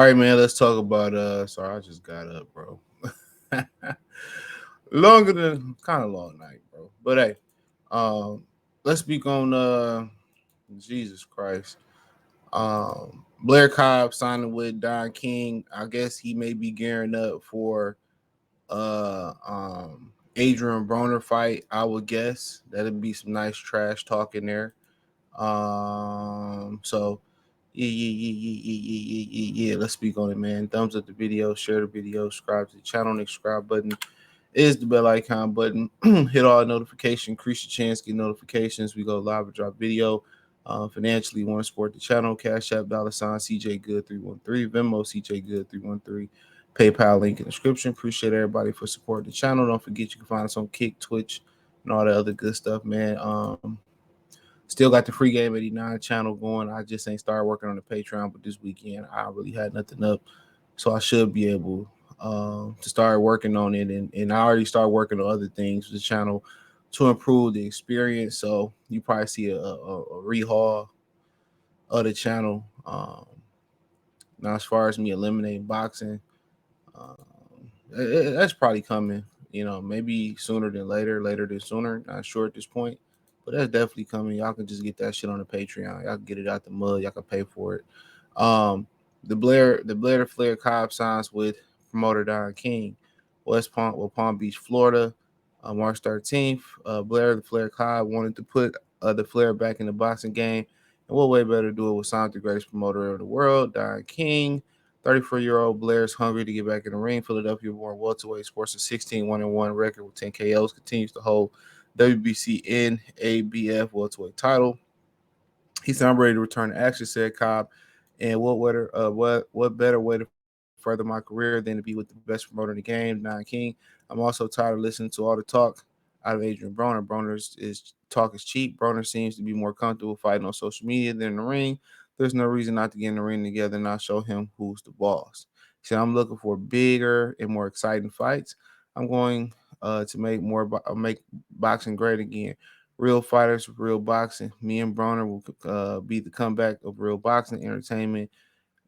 right, man. Let's talk about sorry, I just got up, bro. Longer than kind of long night, bro. But hey, let's speak on Jesus Christ. Blair Cob signing with Don King. I guess he may be gearing up for Adrien Broner fight. I would guess that'd be some nice trash talk in there. So yeah. Let's speak on it, man. Thumbs up the video, share the video, subscribe to the channel. The subscribe button is the bell icon button. Hit all notifications, increase your chance, get notifications. We go live and drop video. Financially, want to support the channel? Cash App $ CJ Good 313, Venmo CJ Good 313, PayPal link in the description. Appreciate everybody for supporting the channel. Don't forget you can find us on Kick, Twitch, and all the other good stuff, man. Still got the free game 89 channel going. I just ain't started working on the Patreon, but this weekend I really had nothing up, so I should be able to start working on it. And I already started working on other things with the channel to improve the experience. So you probably see a rehaul of the channel. Now, as far as me eliminating boxing, that's probably coming. Maybe sooner than later, later than sooner. Not sure at this point, but that's definitely coming. Y'all can just get that shit on the Patreon. Y'all can get it out the mud. Y'all can pay for it. The Flair Cobb signs with promoter Don King, Palm Beach, Florida, March 13th. Blair the Flair Cobb wanted to put the Flair back in the boxing game, and what way better to do it with sign the greatest promoter of the world, Don King. 34-year-old Blair is hungry to get back in the ring. Philadelphia-born welterweight sports a 16-1-1 record with 10 KOs. Continues to hold WBC NABF welterweight title. He said, "I'm ready to return to action," said Cobb. And what better way to further my career than to be with the best promoter in the game, Don King. I'm also tired of listening to all the talk out of Adrien Broner. Broner's talk is cheap. Broner seems to be more comfortable fighting on social media than in the ring. There's no reason not to get in the ring together and I'll show him who's the boss. He said, "I'm looking for bigger and more exciting fights. I'm going to make boxing great again. Real fighters, real boxing. Me and Broner will be the comeback of real boxing entertainment.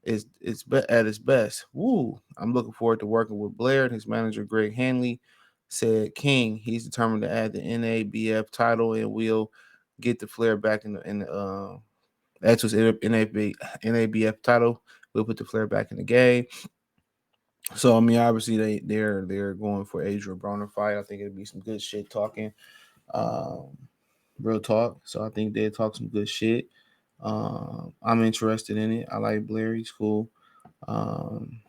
At its best. Woo! I'm looking forward to working with Blair and his manager Greg Hanley," said King. He's determined to add the NABF title and will get the Flair back in the that's what's NABF title. We'll put the Flair back in the game. So I mean, obviously they're going for Adrien Broner fight. I think it'll be some good shit talking. Um, Real talk. So I think they'll talk some good shit. I'm interested in it. I like Blair. He's cool. Um,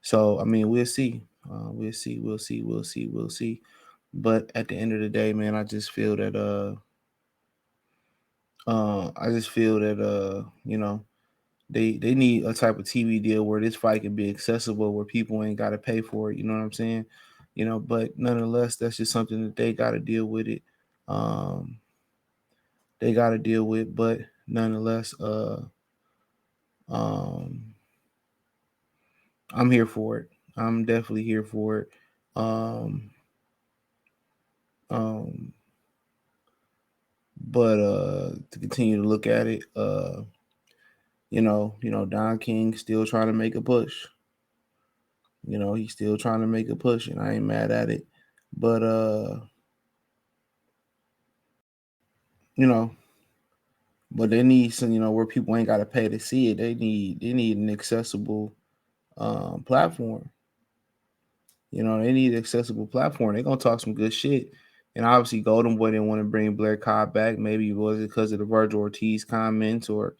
so I mean, we'll see. We'll see. But at the end of the day, man, I just feel that they need a type of TV deal where this fight can be accessible, where people ain't got to pay for it. You know what I'm saying? But nonetheless, that's just something that they got to deal with it. Um, they got to deal with, but nonetheless, um, I'm here for it. I'm definitely here for it. Um, um, but to continue to look at it, Don King still trying to make a push. He's still trying to make a push, and I ain't mad at it. But you know, but they need some, where people ain't got to pay to see it. They need an accessible platform. They need an accessible platform. They're gonna talk some good shit. And obviously, Golden Boy didn't want to bring Blair Cobb back. Maybe it was because of the Virgil Ortiz comments, or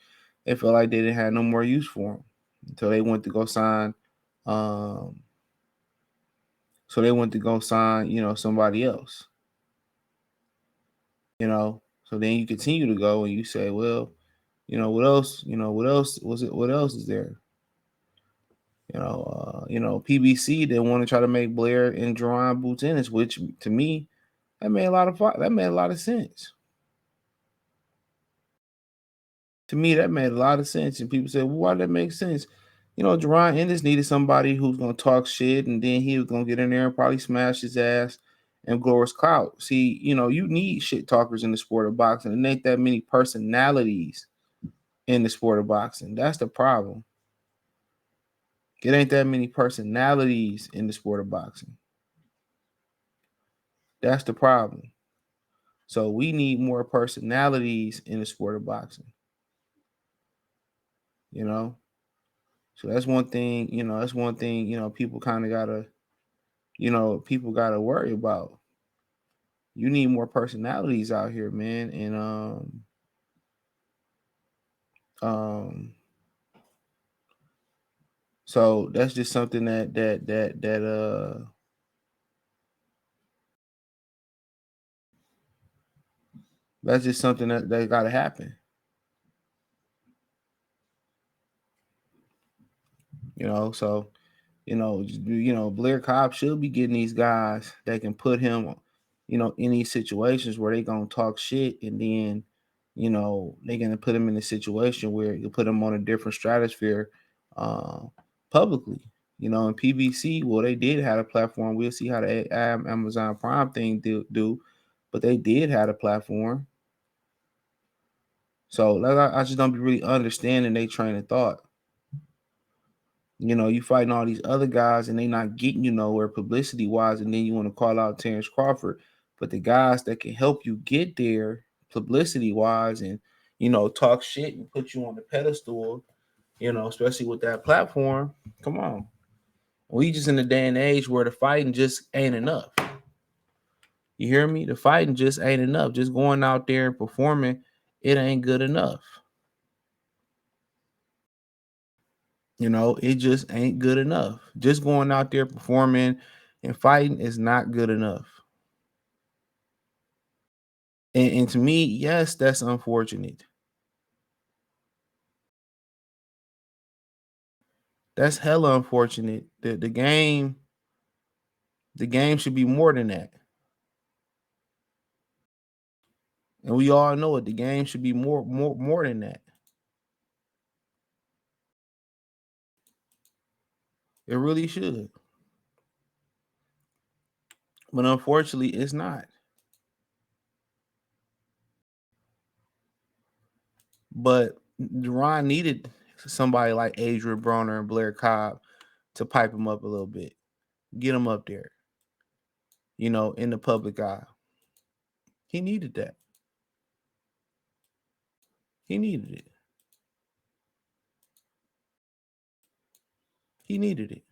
they felt like they didn't have no more use for him until they went to go sign. Um, so they went to go sign, somebody else. So then you continue to go and you say, well, what else? What else was it? What else is there? PBC they want to try to make Blair and Jerron Boots Ennis, which to me that made a lot of sense. To me, that made a lot of sense. And people say, well, why did that make sense? Jerron Ennis needed somebody who's gonna talk shit, and then he was gonna get in there and probably smash his ass and grow his clout. See, you need shit talkers in the sport of boxing. And ain't that many personalities in the sport of boxing. That's the problem. It ain't that many personalities in the sport of boxing. That's the problem. So we need more personalities in the sport of boxing. You know, so that's one thing. That's one thing. People kind of gotta. People gotta worry about. You need more personalities out here, man, and um. So that's just something that's just something that gotta happen. So Blair Cob should be getting these guys that can put him, in these situations where they gonna talk shit, and then, they gonna put him in a situation where you put him on a different stratosphere, uh, publicly. In PBC, well, they did have a platform. We'll see how the Amazon Prime thing do, but they did have a platform. So like, I just don't be really understanding they train of thought. You fighting all these other guys and they not getting you nowhere publicity wise, and then you want to call out Terrence Crawford. But the guys that can help you get there publicity wise and talk shit and put you on the pedestal, especially with that platform. Come on. We just in a day and age where the fighting just ain't enough. You hear me? The fighting just ain't enough. Just going out there and performing, it ain't good enough. It just ain't good enough. Just going out there performing and fighting is not good enough. And to me, yes, that's unfortunate. That's hella unfortunate. The game should be more than that. And we all know it. The game should be more than that. It really should. But unfortunately, it's not. But Ron needed somebody like Adrien Broner and Blair Cob to pipe him up a little bit. Get him up there, in the public eye. He needed that. He needed it. He needed it.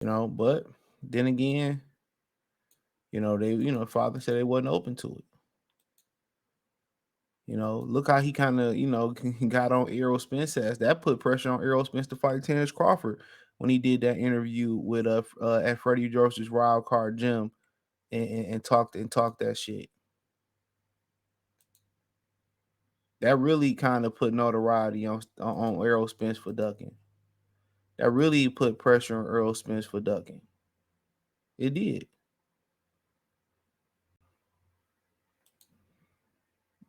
But then again, father said they wasn't open to it. Look how he kind of, got on Errol Spence ass. That put pressure on Errol Spence to fight Terrence Crawford when he did that interview with at Freddie Joseph's Wild Card Gym and talked that shit. That really kind of put notoriety on Errol Spence for ducking. That really put pressure on Errol Spence for ducking. It did.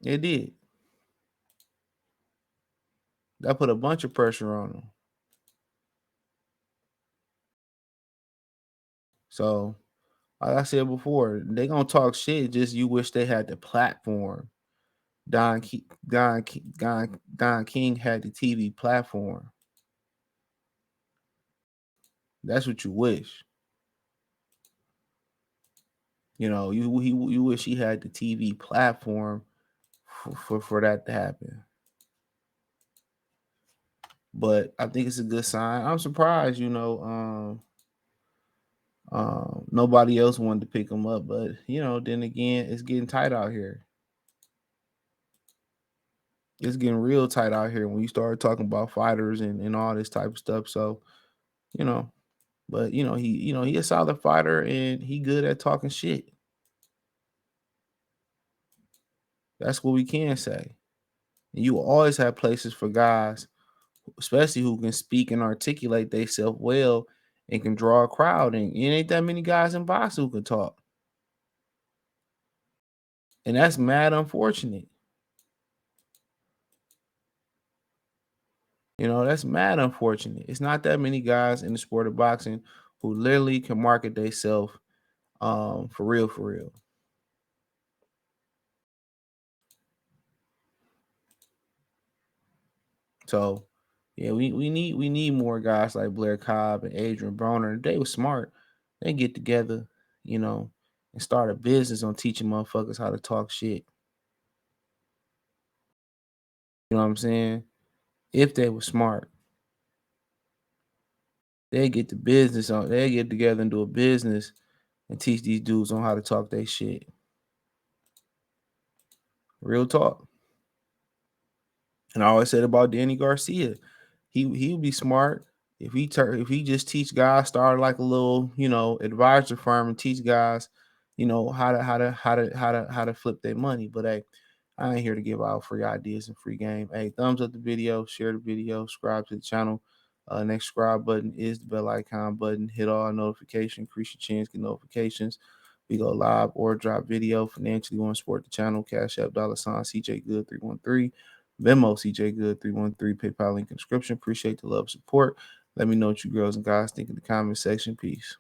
It did. That put a bunch of pressure on him. So, like I said before, they gonna talk shit. Just you wish they had the platform. Don King had the TV platform. That's what you wish. You wish he had the TV platform for that to happen. But I think it's a good sign. I'm surprised, nobody else wanted to pick him up. But then again, it's getting tight out here. It's getting real tight out here when you start talking about fighters and all this type of stuff. So, you know, but he a solid fighter and he good at talking shit. That's what we can say. And you will always have places for guys, especially who can speak and articulate themselves well and can draw a crowd. And it ain't that many guys in boxing who can talk. And that's mad unfortunate. That's mad unfortunate. It's not that many guys in the sport of boxing who literally can market themselves for real, for real. So, Yeah, we need more guys like Blair Cob and Adrien Broner. They were smart. They get together, you know, and start a business on teaching motherfuckers how to talk shit. You know what I'm saying? If they were smart, they get the business on. They get together and do a business and teach these dudes on how to talk their shit. Real talk. And I always said about Danny Garcia, he would be smart if he just teach guys, start like a little, advisor firm and teach guys, how to flip their money. But hey, I ain't here to give out free ideas and free game. Hey, thumbs up the video, share the video, subscribe to the channel. Next subscribe button is the bell icon button. Hit all notifications, increase your chance, get notifications. We go live or drop video. Financially want to support the channel. Cash App $ CJ Good 313. Venmo CJ Good 313. PayPal link in description. Appreciate the love support. Let me know what you girls and guys think in the comment section. Peace.